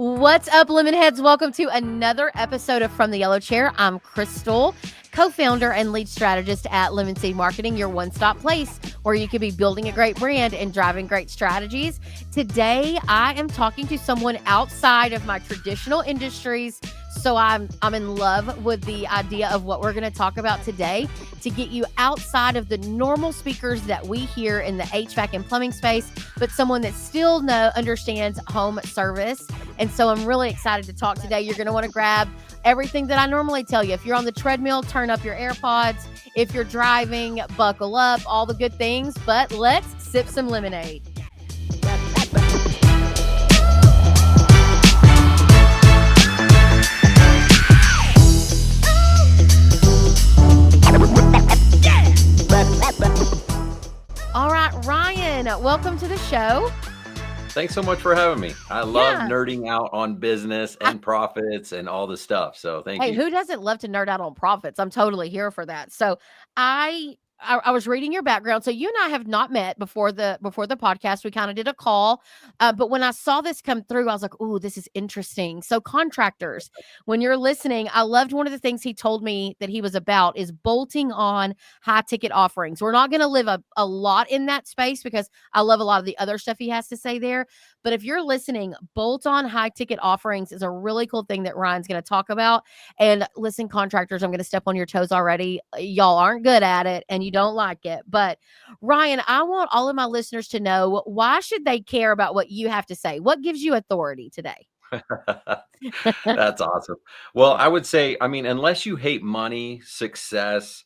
What's up, Lemonheads? Welcome to another episode of From the Yellow Chair. I'm Crystal, co-founder and lead strategist at Lemon Seed Marketing, your one-stop place where you can be building a great brand and driving great strategies. Today, I am talking to someone outside of my traditional industries. So I'm in love with the idea of what we're going to talk about today to get you outside of the normal speakers that we hear in the HVAC and plumbing space, but someone that still understands home service. And so I'm really excited to talk today. You're going to want to grab everything that I normally tell you. If you're on the treadmill, turn up your AirPods. If you're driving, buckle up, all the good things. But let's sip some lemonade. All right, Ryan, welcome to the show. Thanks so much for having me. I love nerding out on business and profits and all the stuff. So thank you. Hey, who doesn't love to nerd out on profits? I'm totally here for that. So I was reading your background. So you and I have not met before the podcast. We kind of did a call, but when I saw this come through, I was like, "Ooh, this is interesting." So contractors, when you're listening, I loved one of the things he told me that he was about is bolting on high ticket offerings. We're not going to live a lot in that space because I love a lot of the other stuff he has to say there. But if you're listening, bolt on high ticket offerings is a really cool thing that Ryan's going to talk about. And listen, contractors, I'm going to step on your toes already. Y'all aren't good at it and you don't like it. But Ryan, I want all of my listeners to know, why should they care about what you have to say? What gives you authority today? That's awesome. Well, I would say, unless you hate money, success,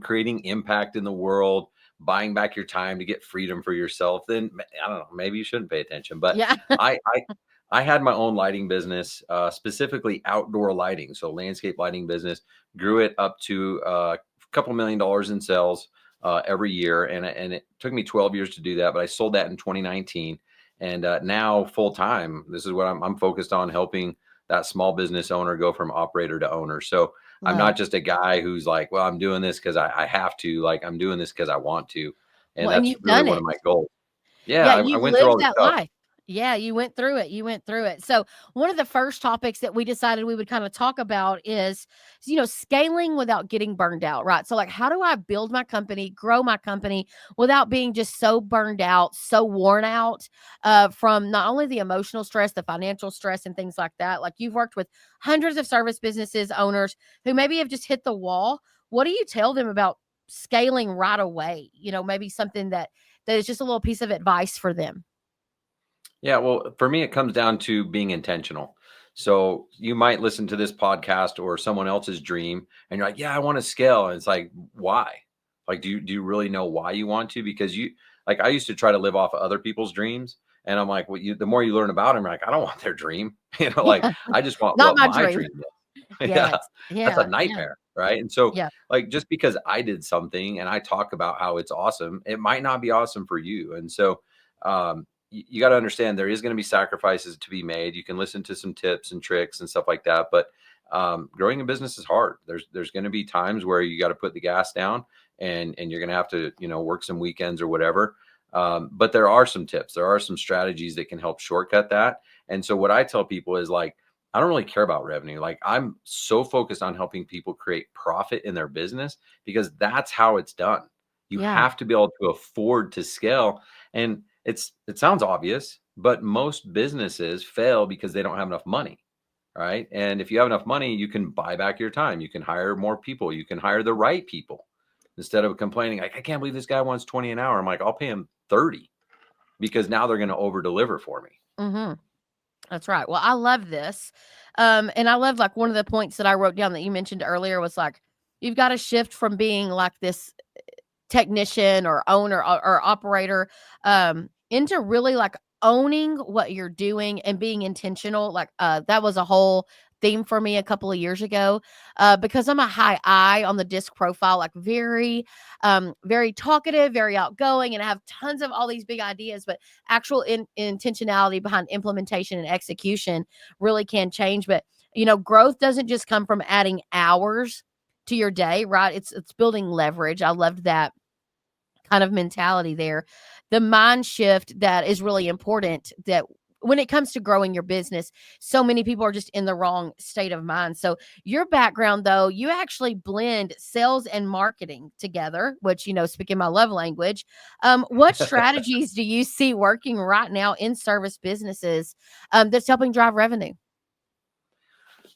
creating impact in the world, buying back your time to get freedom for yourself, then I don't know, maybe you shouldn't pay attention. But Yeah. I had my own lighting business, specifically outdoor lighting. So landscape lighting business, grew it up to a couple $1 million in sales every year. And it took me 12 years to do that, but I sold that in 2019. And now full time, this is what I'm focused on, helping that small business owner go from operator to owner. So I'm not just a guy who's like, well, I'm doing this because I have to, like, I'm doing this because I want to. And Well, and that's you've really done one it. of my goals. Yeah, Yeah, I you went through lived all the that stuff. life. Yeah, you went through it. You went through it. So one of the first topics that we decided we would kind of talk about is, scaling without getting burned out, right? So like, how do I build my company, grow my company without being just so burned out, so worn out from not only the emotional stress, the financial stress and things like that. Like, you've worked with hundreds of service businesses owners who maybe have just hit the wall. What do you tell them about scaling right away? Maybe something that is just a little piece of advice for them. Yeah, well, for me, it comes down to being intentional. So you might listen to this podcast or someone else's dream, and you're like, "Yeah, I want to scale." And it's like, why? Like, do you really know why you want to? Because I used to try to live off of other people's dreams, and I'm like, well, the more you learn about them, you're like, I don't want their dream. Like, Yeah. I just want Not what my my dream. dream is. Yes. Yeah, that's a Yeah. Yeah. nightmare, right? And so, Yeah. like, just because I did something and I talk about how it's awesome, it might not be awesome for you. And so, you got to understand there is going to be sacrifices to be made. You can listen to some tips and tricks and stuff like that, but growing a business is hard. There's going to be times where you got to put the gas down, and you're going to have to work some weekends or whatever. But there are some tips. There are some strategies that can help shortcut that. And so what I tell people is, like, I don't really care about revenue. Like, I'm so focused on helping people create profit in their business, because that's how it's done. You Yeah. have to be able to afford to scale. And it sounds obvious, but most businesses fail because they don't have enough money, right? And if you have enough money, you can buy back your time. You can hire more people. You can hire the right people, instead of complaining like, I can't believe this guy wants 20 an hour. I'm like, I'll pay him 30, because now they're going to over deliver for me. Mm-hmm. That's right. Well, I love this. And I love, like, one of the points that I wrote down that you mentioned earlier was like, you've got to shift from being like this technician or owner or operator into really like owning what you're doing and being intentional. Like, that was a whole theme for me a couple of years ago, because I'm a high I on the disc profile, like very very talkative, very outgoing, and I have tons of all these big ideas, but actual intentionality behind implementation and execution really can change. But growth doesn't just come from adding hours to your day, right? It's building leverage. I loved that kind of mentality there. The mind shift that is really important, that when it comes to growing your business, so many people are just in the wrong state of mind. So your background, though, you actually blend sales and marketing together, which, speaking my love language. What strategies do you see working right now in service businesses that's helping drive revenue?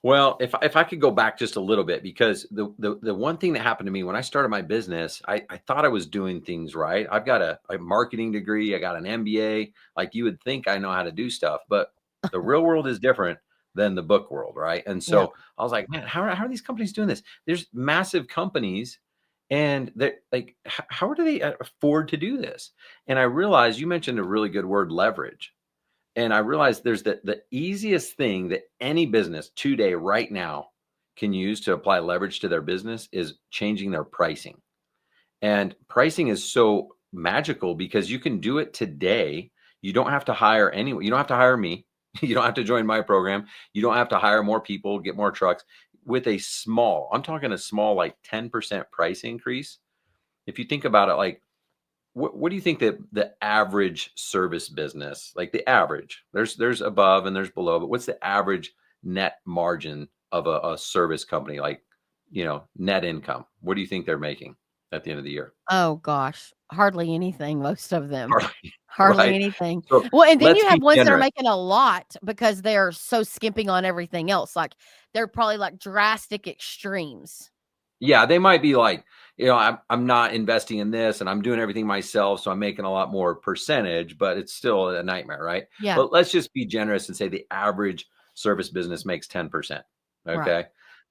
Well, if I could go back just a little bit, because the one thing that happened to me when I started my business, I thought I was doing things right. I've got a marketing degree, I got an MBA. Like, you would think I know how to do stuff, but the real world is different than the book world, right? And Yeah. so I was like, man, how are these companies doing this? There's massive companies, and they're like, how do they afford to do this? And I realized you mentioned a really good word, leverage. And I realized there's the easiest thing that any business today, right now, can use to apply leverage to their business is changing their pricing. And pricing is so magical because you can do it today. You don't have to hire anyone. You don't have to hire me. You don't have to join my program. You don't have to hire more people, get more trucks. With a small, I'm talking a small, like 10% price increase. If you think about it, like, what do you think that the average service business, like the average, there's above and there's below, but what's the average net margin of a service company, like, net income? What do you think they're making at the end of the year? Oh gosh, hardly anything, most of them. Hardly, Hardly right? anything. So Well, and then let's you have be ones that are generous. making a lot because they're so skimping on everything else. Like, they're probably like drastic extremes. Yeah, they might be like, I'm not investing in this and I'm doing everything myself, so I'm making a lot more percentage, but it's still a nightmare, right? Yeah, But let's just be generous and say the average service business makes 10%. right.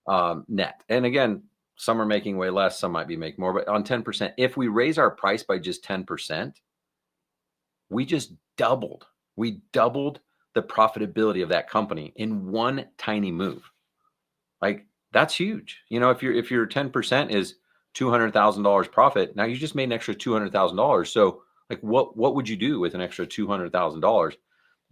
Okay. Net. And again, some are making way less, some might be making more, but on 10%, if we raise our price by just 10%, we just doubled. We doubled the profitability of that company in one tiny move. Like, that's huge. If your 10% is $200,000 profit, now you just made an extra $200,000. So, like, what would you do with an extra $200,000?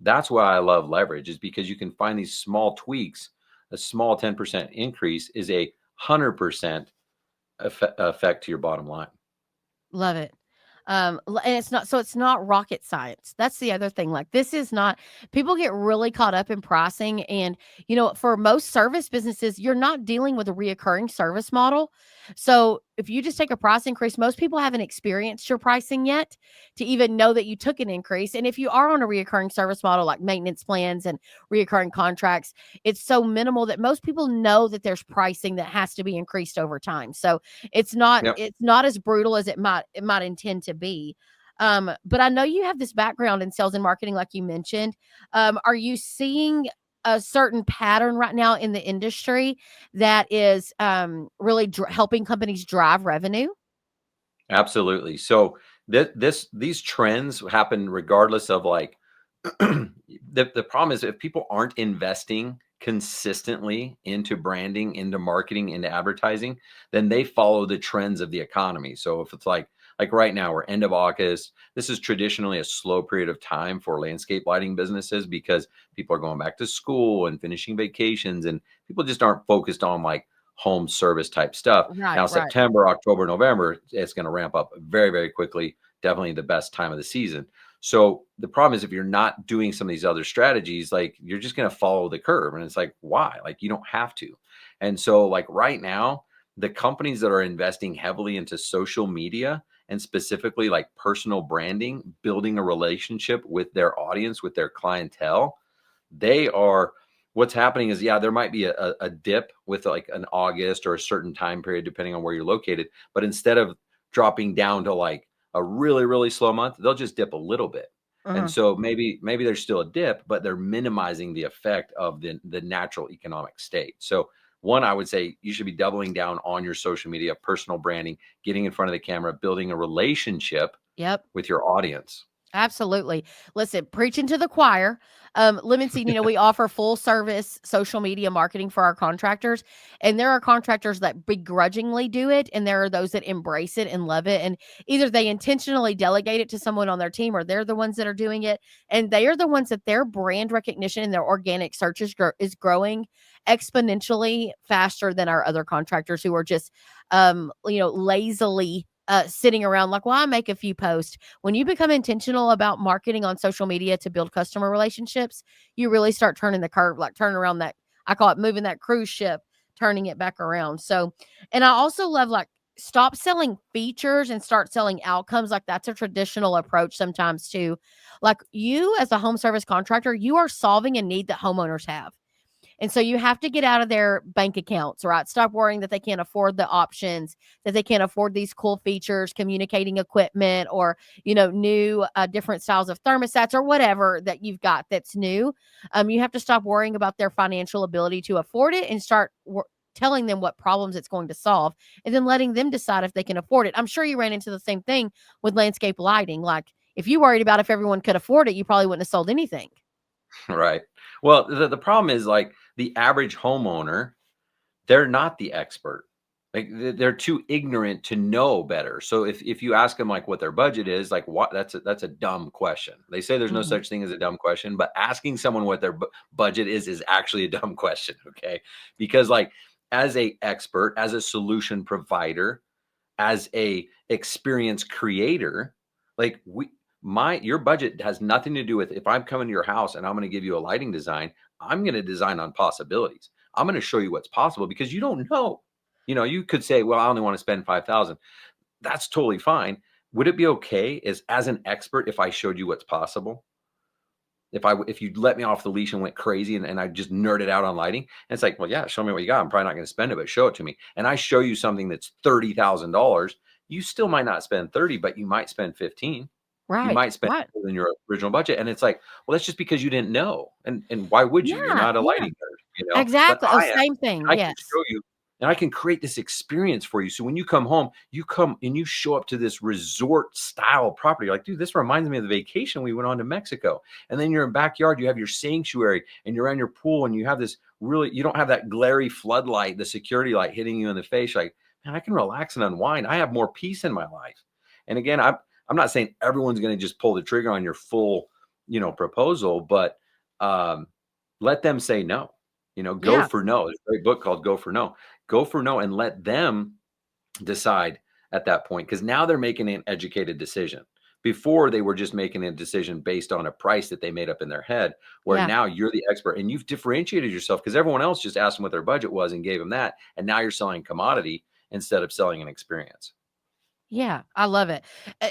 That's why I love leverage, is because you can find these small tweaks. A small 10% increase is 100% effect to your bottom line. Love it. And it's not rocket science. That's the other thing. Like, this is not, people get really caught up in pricing. And, for most service businesses, you're not dealing with a reoccurring service model. So if you just take a price increase, most people haven't experienced your pricing yet to even know that you took an increase. And if you are on a reoccurring service model, like maintenance plans and reoccurring contracts, it's so minimal that most people know that there's pricing that has to be increased over time. So Yep. it's not as brutal as it might intend to be. But I know you have this background in sales and marketing, like you mentioned. Are you seeing a certain pattern right now in the industry that is really helping companies drive revenue? Absolutely. So these trends happen regardless of, like, the problem is, if people aren't investing consistently into branding, into marketing, into advertising, then they follow the trends of the economy. So if it's like right now, we're end of August. This is traditionally a slow period of time for landscape lighting businesses because people are going back to school and finishing vacations, and people just aren't focused on, like, home service type stuff. Right, Now, right. September, October, November, it's going to ramp up very, very quickly. Definitely the best time of the season. So the problem is, if you're not doing some of these other strategies, like, you're just going to follow the curve. And it's like, why? Like, you don't have to. And so, like, right now, the companies that are investing heavily into social media, and specifically like personal branding, building a relationship with their audience, with their clientele, they are, what's happening is, yeah, there might be a dip with like an August or a certain time period, depending on where you're located. But instead of dropping down to like a really, really slow month, they'll just dip a little bit. And Uh-huh. so maybe there's still a dip, but they're minimizing the effect of the natural economic state. So one, I would say you should be doubling down on your social media, personal branding, getting in front of the camera, building a relationship Yep. with your audience. Absolutely. Listen, preaching to the choir. Lemon Seed, we offer full service social media marketing for our contractors. And there are contractors that begrudgingly do it. And there are those that embrace it and love it. And either they intentionally delegate it to someone on their team, or they're the ones that are doing it. And they are the ones that their brand recognition and their organic search is growing exponentially faster than our other contractors who are just, lazily sitting around like, well, I make a few posts. When you become intentional about marketing on social media to build customer relationships, you really start turning the curve, like turning around that, I call it moving that cruise ship, turning it back around. So, and I also love like, stop selling features and start selling outcomes. Like that's a traditional approach sometimes too. Like you as a home service contractor, you are solving a need that homeowners have. And so you have to get out of their bank accounts, right? Stop worrying that they can't afford the options, that they can't afford these cool features, communicating equipment, or, new different styles of thermostats or whatever that you've got that's new. You have to stop worrying about their financial ability to afford it and start telling them what problems it's going to solve and then letting them decide if they can afford it. I'm sure you ran into the same thing with landscape lighting. Like if you worried about if everyone could afford it, you probably wouldn't have sold anything. Right. Well, the problem is like the average homeowner, they're not the expert. Like they're too ignorant to know better. So if you ask them like what their budget is, like what that's a dumb question. They say there's no Mhm. such thing as a dumb question, but asking someone what their budget is actually a dumb question, okay? Because like as a expert, as a solution provider, as a experience creator, like your budget has nothing to do with if I'm coming to your house and I'm going to give you a lighting design, I'm going to design on possibilities. I'm going to show you what's possible because you don't know. You could say, well, I only want to spend 5,000. That's totally fine. Would it be okay as an expert if I showed you what's possible? If you let me off the leash and went crazy and I just nerded out on lighting, and it's like, well, yeah, show me what you got. I'm probably not going to spend it, but show it to me. And I show you something that's $30,000. You still might not spend 30, but you might spend 15. You Right. might spend Right. more than your original budget. And it's like, well, that's just because you didn't know. And why would you? You're Yeah. not a Yeah. lighting nerd. But Exactly. Oh, I am. same thing. I can Yes. show you and I can create this experience for you. So when you come home, you come and you show up to this resort style property. You're like, dude, this reminds me of the vacation we went on to Mexico. And then you're in backyard, you have your sanctuary and you're around your pool and you have this you don't have that glary floodlight, the security light hitting you in the face. Like, man, I can relax and unwind. I have more peace in my life. And again, I'm not saying everyone's going to just pull the trigger on your full, proposal, but let them say no. Go Yeah. for no. There's a great book called Go for No. Go for no and let them decide at that point because now they're making an educated decision. Before they were just making a decision based on a price that they made up in their head, where Yeah. now you're the expert and you've differentiated yourself because everyone else just asked them what their budget was and gave them that. And now you're selling commodity instead of selling an experience. Yeah. I love it. Uh,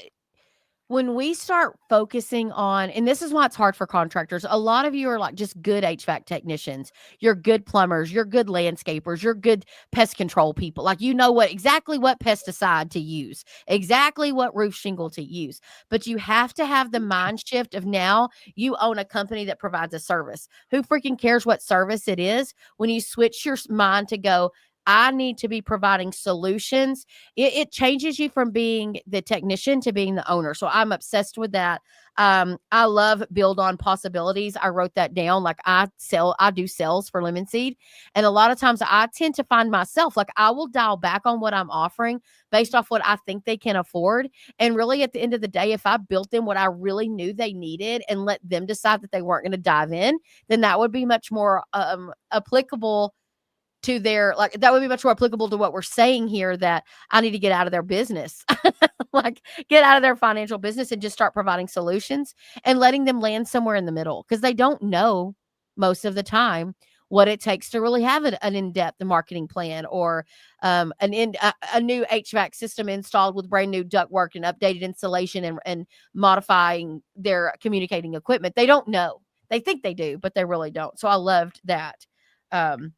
when we start focusing on, and this is why it's hard for contractors, a lot of you are like just good HVAC technicians. You're good plumbers. You're good landscapers. You're good pest control people. Like, exactly what pesticide to use, exactly what roof shingle to use. But you have to have the mind shift of now you own a company that provides a service. Who freaking cares what service it is when you switch your mind to go, I need to be providing solutions. It changes you from being the technician to being the owner. So I'm obsessed with that. I love build on possibilities. I wrote that down. Like I do sales for Lemon Seed. And a lot of times I tend to find myself, like I will dial back on what I'm offering based off what I think they can afford. And really at the end of the day, if I built them what I really knew they needed and let them decide that they weren't going to dive in, then that would be much more applicable to their, like that would be much more applicable to what we're saying here, that I need to get out of their business. Like get out of their financial business and just start providing solutions and letting them land somewhere in the middle because they don't know most of the time what it takes to really have an in-depth marketing plan or a new HVAC system installed with brand new ductwork and updated installation and modifying their communicating equipment. They don't know. They think they do, but they really don't. So I loved that. Um,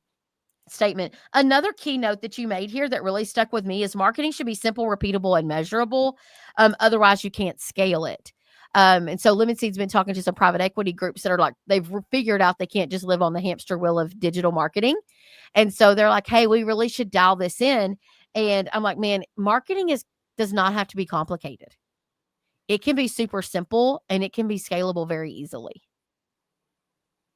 Statement. Another keynote that you made here that really stuck with me is marketing should be simple, repeatable, and measurable. Otherwise, you can't scale it. And so Lemon Seed's been talking to some private equity groups that are like, figured out they can't just live on the hamster wheel of digital marketing. And so they're like, hey, we really should dial this in. And I'm like, man, marketing does not have to be complicated. It can be super simple and it can be scalable very easily.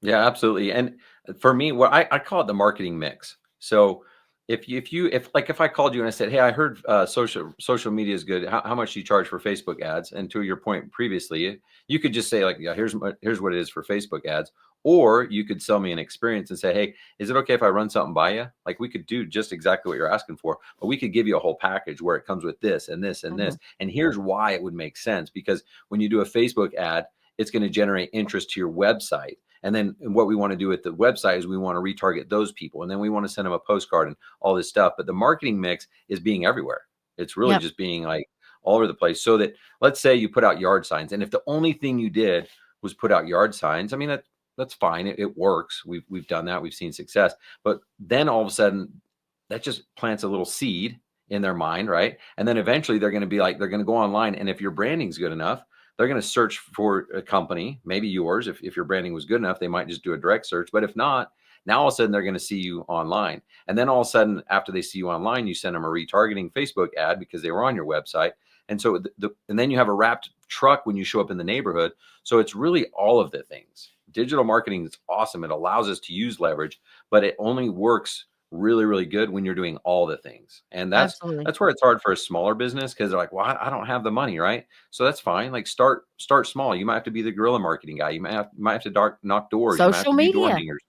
Yeah, absolutely. And for me, what I call it the marketing mix. So if I called you and I said, hey, I heard social media is good. How much do you charge for Facebook ads? And to your point previously, you could just say like, yeah, here's what it is for Facebook ads. Or you could sell me an experience and say, hey, is it okay if I run something by you? Like we could do just exactly what you're asking for, but we could give you a whole package where it comes with this and this and Mhm. this. And here's why it would make sense, because when you do a Facebook ad, it's going to generate interest to your website. And then what we want to do with the website is we want to retarget those people. And then we want to send them a postcard and all this stuff. But the marketing mix is being everywhere. It's really Yep. just being like all over the place. So that, let's say you put out yard signs. And if the only thing you did was put out yard signs, I mean, that's fine. It works. We've done that. We've seen success. But then all of a sudden, that just plants a little seed in their mind, right? And then eventually they're going to be like, they're going to go online. And if your branding's good enough, they're going to search for a company, maybe yours. If your branding was good enough, they might just do a direct search. But if not, now all of a sudden they're going to see you online. And then all of a sudden, after they see you online, you send them a retargeting Facebook ad because they were on your website. And so, and then you have a wrapped truck when you show up in the neighborhood. So it's really all of the things. Digital marketing is awesome. It allows us to use leverage, but it only works really, really good when you're doing all the things. And Absolutely. that's where it's hard for a smaller business, because they're like, well, I don't have the money, right? So that's fine. Like start small. You might have to be the guerrilla marketing guy. You might have to knock doors. You might have Social to do door media. hangers,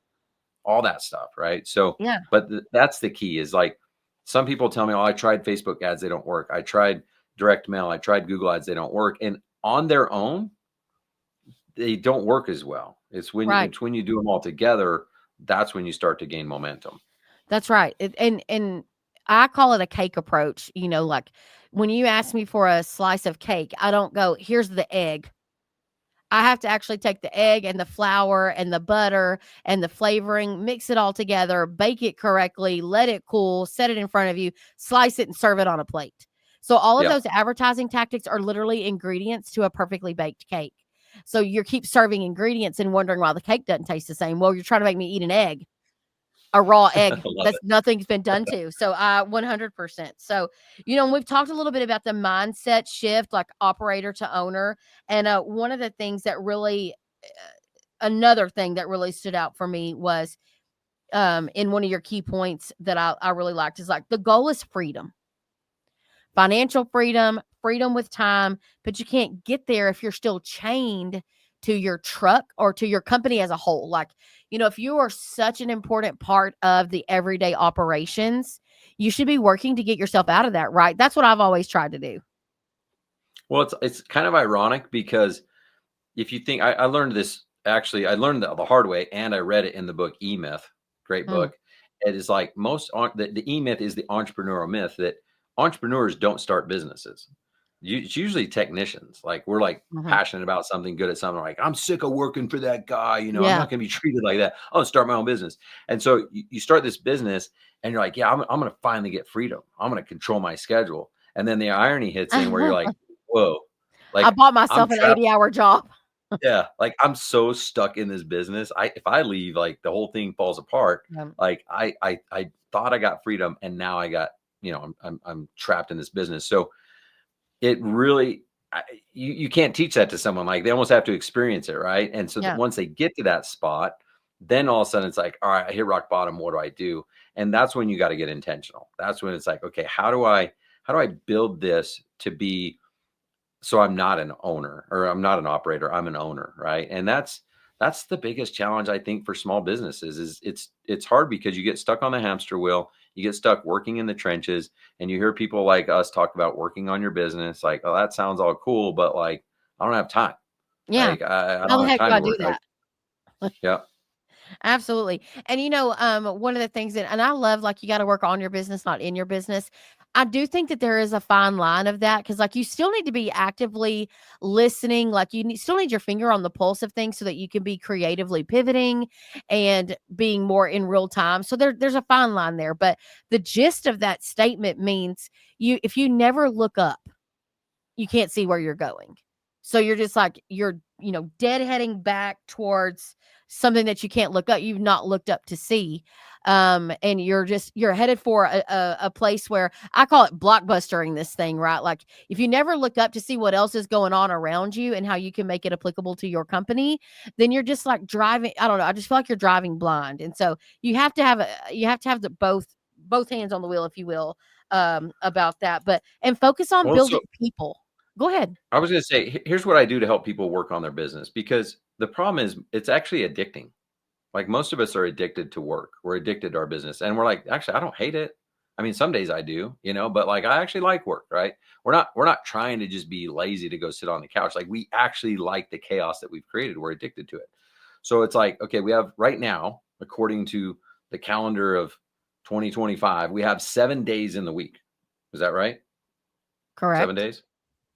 all that stuff, right? So, Yeah. but that's the key, is like, some people tell me, oh, I tried Facebook ads, they don't work. I tried direct mail, I tried Google ads, they don't work. And on their own, they don't work as well. Right. It's when you do them all together, that's when you start to gain momentum. That's right. And I call it a cake approach. Like when you ask me for a slice of cake, I don't go, here's the egg. I have to actually take the egg and the flour and the butter and the flavoring, mix it all together, bake it correctly, let it cool, set it in front of you, slice it and serve it on a plate. So all of Yeah. those advertising tactics are literally ingredients to a perfectly baked cake. So you keep serving ingredients and wondering why the cake doesn't taste the same. Well, you're trying to make me eat an egg, a raw I egg love that's it. nothing's been done to. So I 100%. So, and we've talked a little bit about the mindset shift, like operator to owner. And one of the things that really, another thing that really stood out for me was in one of your key points that I really liked is like the goal is freedom, financial freedom, freedom with time, but you can't get there if you're still chained to your truck or to your company as a whole. Like, if you are such an important part of the everyday operations, you should be working to get yourself out of that, right? That's what I've always tried to do. Well, it's kind of ironic, because if you think, I learned this, actually, I learned the hard way, and I read it in the book E-Myth. Great Mm, book. It is like the E-Myth is the entrepreneurial myth, that entrepreneurs don't start businesses. It's usually technicians. Like, we're like mhm. passionate about something, good at something. Like, I'm sick of working for that guy. I'm Yeah. not going to be treated like that. I'll start my own business. And so you start this business, and you're like, yeah, I'm going to finally get freedom. I'm going to control my schedule. And then the irony hits in where you're like, whoa, I like bought I'm myself an trapped. 80-hour job. Yeah, like, I'm so stuck in this business. If I leave, like, the whole thing falls apart. Um, Like, I thought I got freedom, and now I got, I'm trapped in this business. So it really, you can't teach that to someone. Like, they almost have to experience it, right? And so that yeah. once they get to that spot, then all of a sudden it's like, all right, I hit rock bottom. What do I do? And that's when you got to get intentional. That's when it's like, okay, how do I build this to be, so I'm not an owner, or I'm not an operator, I'm an owner, right? And that's the biggest challenge, I think, for small businesses. Is it's hard because you get stuck on the hamster wheel, you get stuck working in the trenches, and you hear people like us talk about working on your business, like, oh, that sounds all cool, but like, I don't have time. Yeah. Like, I How don't the have heck do time I to do work. that? Yeah. Absolutely. And one of the things that, and I love, like, you got to work on your business, not in your business. I do think that there is a fine line of that, because, like, you still need to be actively listening. Like, still need your finger on the pulse of things so that you can be creatively pivoting and being more in real time. So there's a fine line there. But the gist of that statement means if you never look up, you can't see where you're going. So you're just like, you're, deadheading back towards something that you can't look up. You've not looked up to see. And you're headed for a place where I call it blockbustering this thing, right? Like, if you never look up to see what else is going on around you and how you can make it applicable to your company, then you're just like driving. I don't know. I just feel like you're driving blind. And so you have to have the both hands on the wheel, if you will, about that. And focus on Well, building so people. Go ahead. I was going to say, here's what I do to help people work on their business, because the problem is it's actually addicting. Like most of us are addicted to work. We're addicted to our business. And we're like, actually, I don't hate it. I mean, some days I do, but like I actually like work, right? We're not trying to just be lazy to go sit on the couch. Like we actually like the chaos that we've created. We're addicted to it. So it's like, okay, we have right now, according to the calendar of 2025, we have 7 days in the week. Is that right? 7 Correct. days?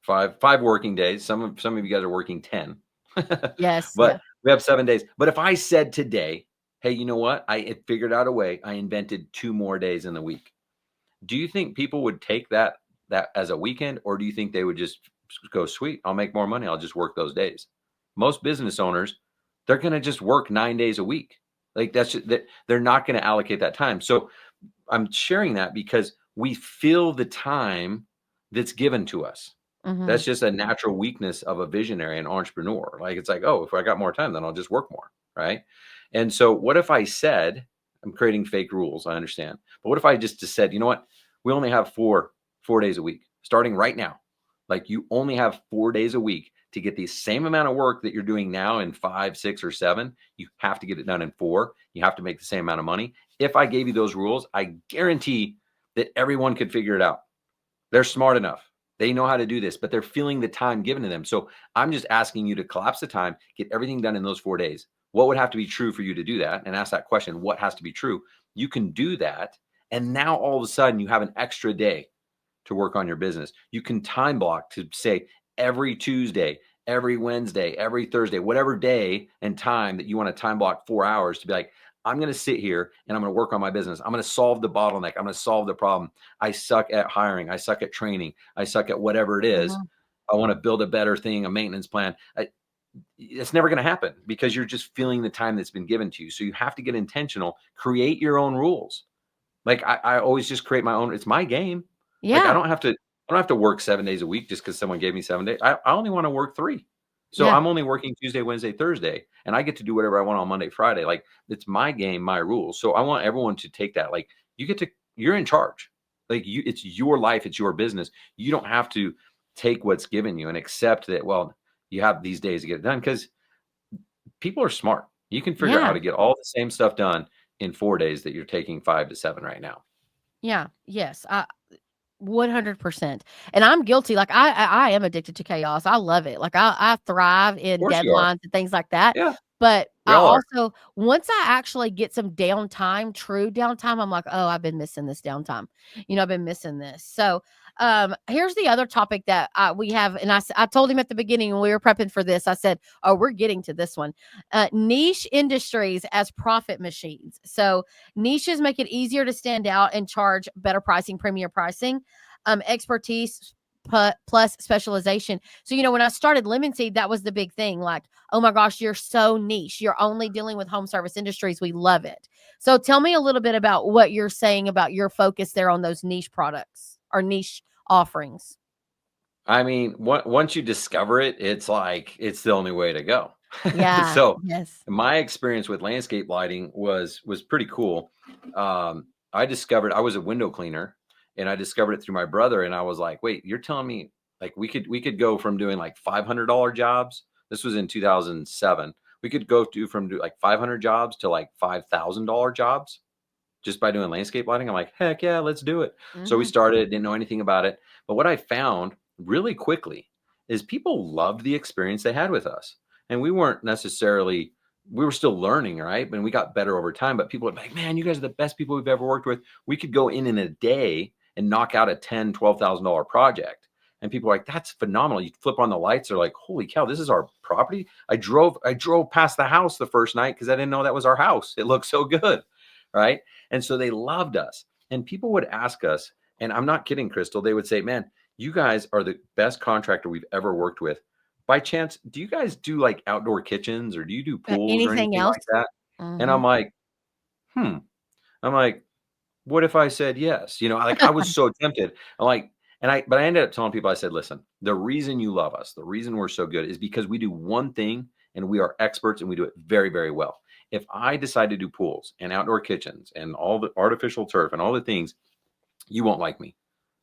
Five working days. Some of you guys are working 10. Yes. Yeah. But we have 7 days. But if I said today, hey, you know what? I had figured out a way. I invented 2 more days in the week. Do you think people would take that as a weekend, or do you think they would just go, sweet, I'll make more money. I'll just work those days. Most business owners, they're going to just work 9 days a week. Like that they're not going to allocate that time. So I'm sharing that because we feel the time that's given to us. Mm-hmm. That's just a natural weakness of a visionary and entrepreneur. Like it's like, oh, if I got more time, then I'll just work more, right? And so what if I said, I'm creating fake rules, I understand. But what if I just said, you know what? We only have four days a week, starting right now. Like you only have 4 days a week to get the same amount of work that you're doing now in 5, 6, or 7. You have to get it done in 4. You have to make the same amount of money. If I gave you those rules, I guarantee that everyone could figure it out. They're smart enough. They know how to do this, but they're feeling the time given to them. So I'm just asking you to collapse the time, get everything done in those 4 days. What would have to be true for you to do that? And ask that question, what has to be true? You can do that. And now all of a sudden you have an extra day to work on your business. You can time block to say every Tuesday, every Wednesday, every Thursday, whatever day and time that you want to time block 4 hours to be like, I'm going to sit here and I'm going to work on my business. I'm going to solve the bottleneck. I'm going to solve the problem. I suck at hiring. I suck at training. I suck at whatever it is. Mm-hmm. I want to build a better thing, a maintenance plan. It's never going to happen because you're just feeling the time that's been given to you. So you have to get intentional, create your own rules. Like I always just create my own. It's my game. Like Yeah. I don't have to work 7 days a week just because someone gave me 7 days. I only want to work 3. So Yeah. I'm only working Tuesday, Wednesday, Thursday, and I get to do whatever I want on Monday, Friday. Like it's my game, my rules. So I want everyone to take that. Like you're in charge. Like it's your life, it's your business. You don't have to take what's given you and accept that, well, you have these days to get it done because people are smart. You can figure out how Yeah. to get all the same stuff done in 4 days that you're taking 5 to 7 right now. Yeah. Yes. 100%. And I'm guilty. Like I am addicted to chaos. I love it. Like I thrive Of in course you are. deadlines and things like that. Yeah, But we I all are. also, once I actually get some downtime, true downtime, I'm like, oh, I've been missing this downtime. I've been missing this. So here's the other topic that we have. And I told him at the beginning when we were prepping for this, I said, oh, we're getting to this one. Niche industries as profit machines. So niches make it easier to stand out and charge better pricing, premier pricing, expertise plus specialization. So, when I started Lemon Seed, that was the big thing. Like, oh my gosh, you're so niche. You're only dealing with home service industries. We love it. So tell me a little bit about what you're saying about your focus there on those niche products or niche offerings. I mean, once you discover it, it's like it's the only way to go. Yeah. So Yes. my experience with landscape lighting was pretty cool. I discovered I was a window cleaner, and I discovered it through my brother. And I was like, wait, you're telling me like we could go from doing like $500 jobs. This was in 2007. We could go from do like 500 jobs to like $5,000 jobs just by doing landscape lighting. I'm like, heck yeah, let's do it. So we Hmm. started, didn't know anything about it. But what I found really quickly is people loved the experience they had with us. And we weren't necessarily, we were still learning, right? And we got better over time. But people would be like, man, you guys are the best people we've ever worked with. We could go in a day and knock out a $10,000, $12,000 project. And people are like, that's phenomenal. You flip on the lights, they're like, holy cow, this is our property. I drove past the house the first night because I didn't know that was our house. It looked so good. Right. And so they loved us. And people would ask us, and I'm not kidding, Crystal, they would say, man, you guys are the best contractor we've ever worked with. By chance, do you guys do like outdoor kitchens or do you do pools or Anything anything else? like that? And Hmm. I'm like, hmm. I'm like, what if I said yes? Like I was so tempted. I'm like, but I ended up telling people, I said, listen, the reason you love us, the reason we're so good is because we do one thing and we are experts and we do it very, very well. If I decide to do pools and outdoor kitchens and all the artificial turf and all the things, you won't like me.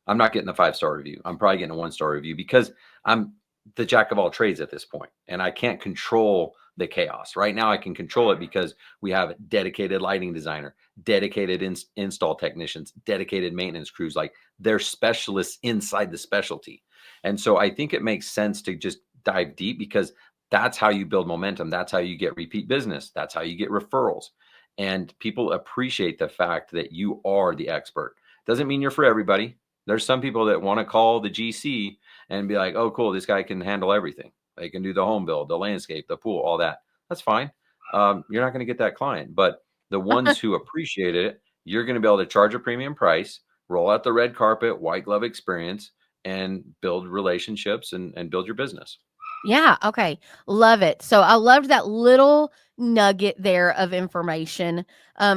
I'm not getting a 5-star review. I'm probably getting a 1-star review because I'm the jack of all trades at this point, and I can't control the chaos. Right now I can control it because we have dedicated lighting designer, dedicated install technicians, dedicated maintenance crews. Like they're specialists inside the specialty. And so I think it makes sense to just dive deep because that's how you build momentum. That's how you get repeat business. That's how you get referrals. And people appreciate the fact that you are the expert. Doesn't mean you're for everybody. There's some people that want to call the GC and be like, oh, cool, this guy can handle everything. They can do the home build, the landscape, the pool, all that. That's fine. You're not going to get that client. But the ones who appreciate it, you're going to be able to charge a premium price, roll out the red carpet, white glove experience, and build relationships and build your business. Yeah. Okay. Love it. So I loved that little nugget there of information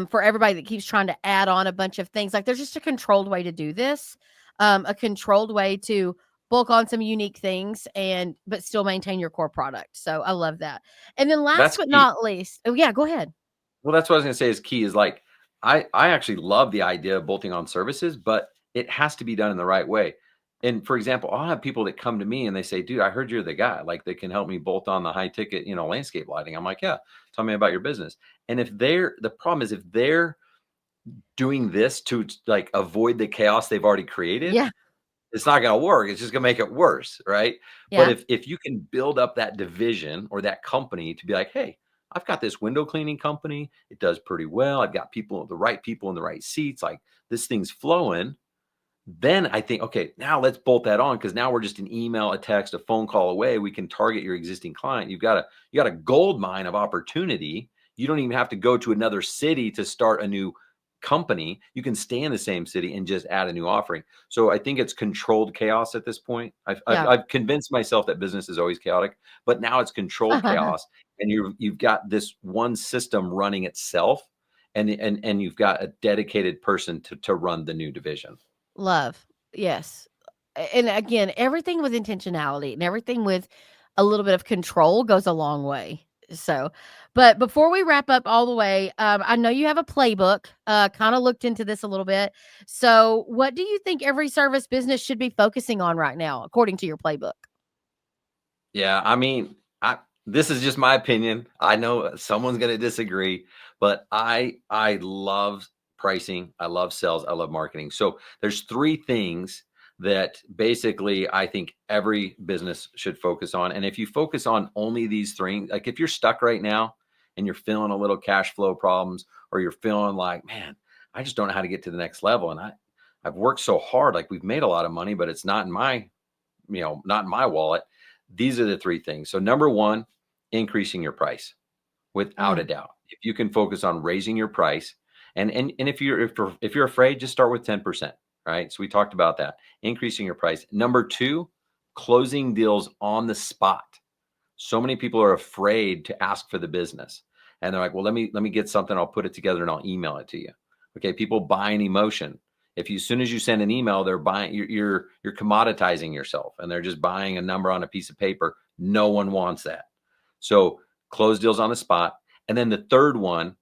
for everybody that keeps trying to add on a bunch of things. Like there's just a controlled way to do this, a controlled way to bulk on some unique things and but still maintain your core product. So I love that. And then last That's but key. not least, oh yeah, go ahead. Well, that's what I was going to say is key is like, I actually love the idea of bolting on services, but it has to be done in the right way. And for example, I'll have people that come to me and they say, dude, I heard you're the guy, like that can help me bolt on the high ticket, landscape lighting. I'm like, yeah, tell me about your business. And the problem is if they're doing this to like avoid the chaos they've already created, Yeah. it's not going to work. It's just going to make it worse, right? But Yeah. if you can build up that division or that company to be like, hey, I've got this window cleaning company. It does pretty well. I've got the right people in the right seats. Like this thing's flowing. Then I think, okay, now let's bolt that on because now we're just an email, a text, a phone call away. We can target your existing client. You got a gold mine of opportunity. You don't even have to go to another city to start a new company. You can stay in the same city and just add a new offering. So I think it's controlled chaos at this point. I've, I've, Yeah. I've convinced myself that business is always chaotic, but now it's controlled chaos, and you've got this one system running itself, and you've got a dedicated person to run the new division. Love. Yes. And again, everything with intentionality and everything with a little bit of control goes a long way. So, but before we wrap up all the way, I know you have a playbook, kind of looked into this a little bit. So, what do you think every service business should be focusing on right now, according to your playbook? Yeah, I mean, this is just my opinion. I know someone's going to disagree, but I love pricing, I love sales, I love marketing. So there's three things that basically I think every business should focus on. And if you focus on only these three, like if you're stuck right now and you're feeling a little cash flow problems, or you're feeling like, man, I just don't know how to get to the next level, and I've worked so hard, like we've made a lot of money, but it's not in my not in my wallet. These are the three things. So number one, increasing your price without a Mm, doubt. If you can focus on raising your price, and if you're afraid, just start with 10%. Right. So we talked about that. Increasing your price. Number two, closing deals on the spot. So many people are afraid to ask for the business. And they're like, well, let me get something, I'll put it together and I'll email it to you. Okay, people buy an emotion. If you, as soon as you send an email, they're buying, you're commoditizing yourself, and they're just buying a number on a piece of paper. No one wants that. So close deals on the spot. And then the third one,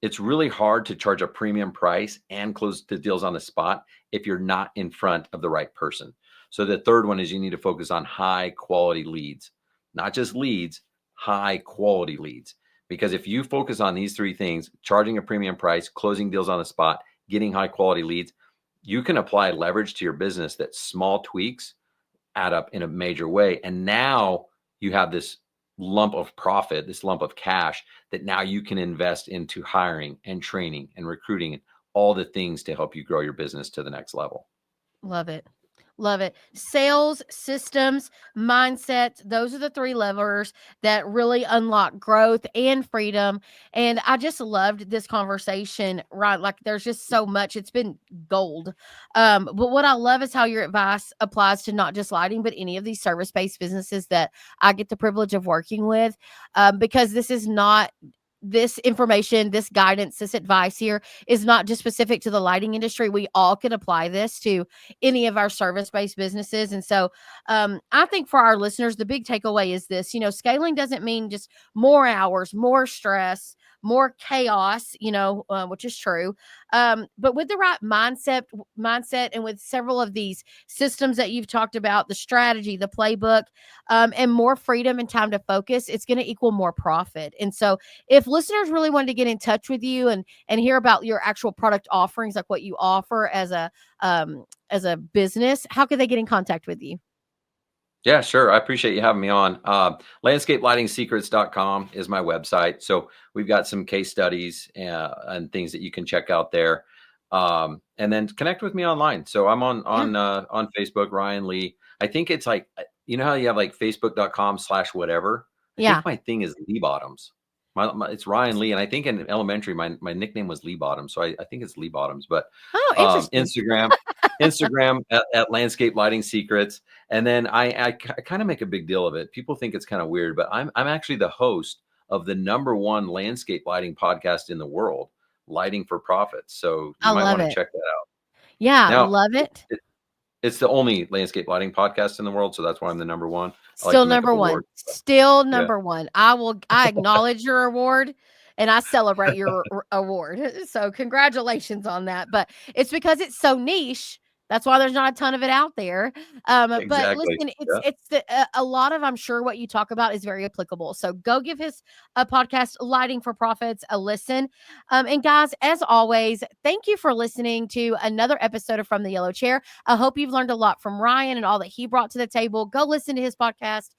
it's really hard to charge a premium price and close the deals on the spot if you're not in front of the right person. So the third one is you need to focus on high quality leads, not just leads, high quality leads. Because if you focus on these three things, charging a premium price, closing deals on the spot, getting high quality leads, you can apply leverage to your business that small tweaks add up in a major way. And now you have this lump of profit, this lump of cash that now you can invest into hiring and training and recruiting and all the things to help you grow your business to the next level. love it. Love it. Sales, systems, mindset, those are the three levers that really unlock growth and freedom. And I just loved this conversation, right? Like there's just so much. It's been gold. But what I love is how your advice applies to not just lighting, but any of these service-based businesses that I get the privilege of working with. Because this is not this information, this guidance, this advice here is not just specific to the lighting industry. We all can apply this to any of our service-based businesses. And so I think for our listeners, the big takeaway is this, scaling doesn't mean just more hours, more stress, more chaos, which is true. But with the right mindset, and with several of these systems that you've talked about, the strategy, the playbook, and more freedom and time to focus, it's going to equal more profit. And so, if listeners really wanted to get in touch with you and hear about your actual product offerings, like what you offer as a business, how could they get in contact with you? Yeah, sure. I appreciate you having me on. Landscapelightingsecrets.com is my website. So we've got some case studies and things that you can check out there. And then connect with me online. So I'm Yeah. on Facebook, Ryan Lee. I think it's like, you know how you have like facebook.com/whatever. I Yeah. think my thing is Lee Bottoms. It's Ryan Lee. And I think in elementary, my nickname was Lee Bottoms. So I think it's Lee Bottoms, but Oh, interesting. Instagram at Landscape Lighting Secrets. And then I kind of make a big deal of it. People think it's kind of weird, but I'm actually the host of the #1 landscape lighting podcast in the world, Lighting for Profits. So you I might love want to it. check that out. Yeah, Now, love it. it's the only landscape lighting podcast in the world, so that's why I'm the #1. I like Still to make up number 1. awards. So, Still yeah, number 1. I acknowledge your award, and I celebrate your award. So congratulations on that. But it's because it's so niche. That's why there's not a ton of it out there. But exactly. listen, Yeah. a lot of, I'm sure what you talk about is very applicable. So go give his podcast, Lighting for Profits, a listen. And guys, as always, thank you for listening to another episode of From the Yellow Chair. I hope you've learned a lot from Ryan and all that he brought to the table. Go listen to his podcast.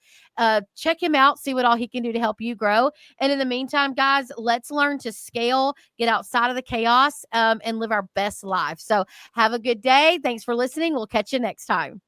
Check him out, see what all he can do to help you grow. And in the meantime, guys, let's learn to scale, get outside of the chaos, and live our best life. So have a good day. Thanks for listening. We'll catch you next time.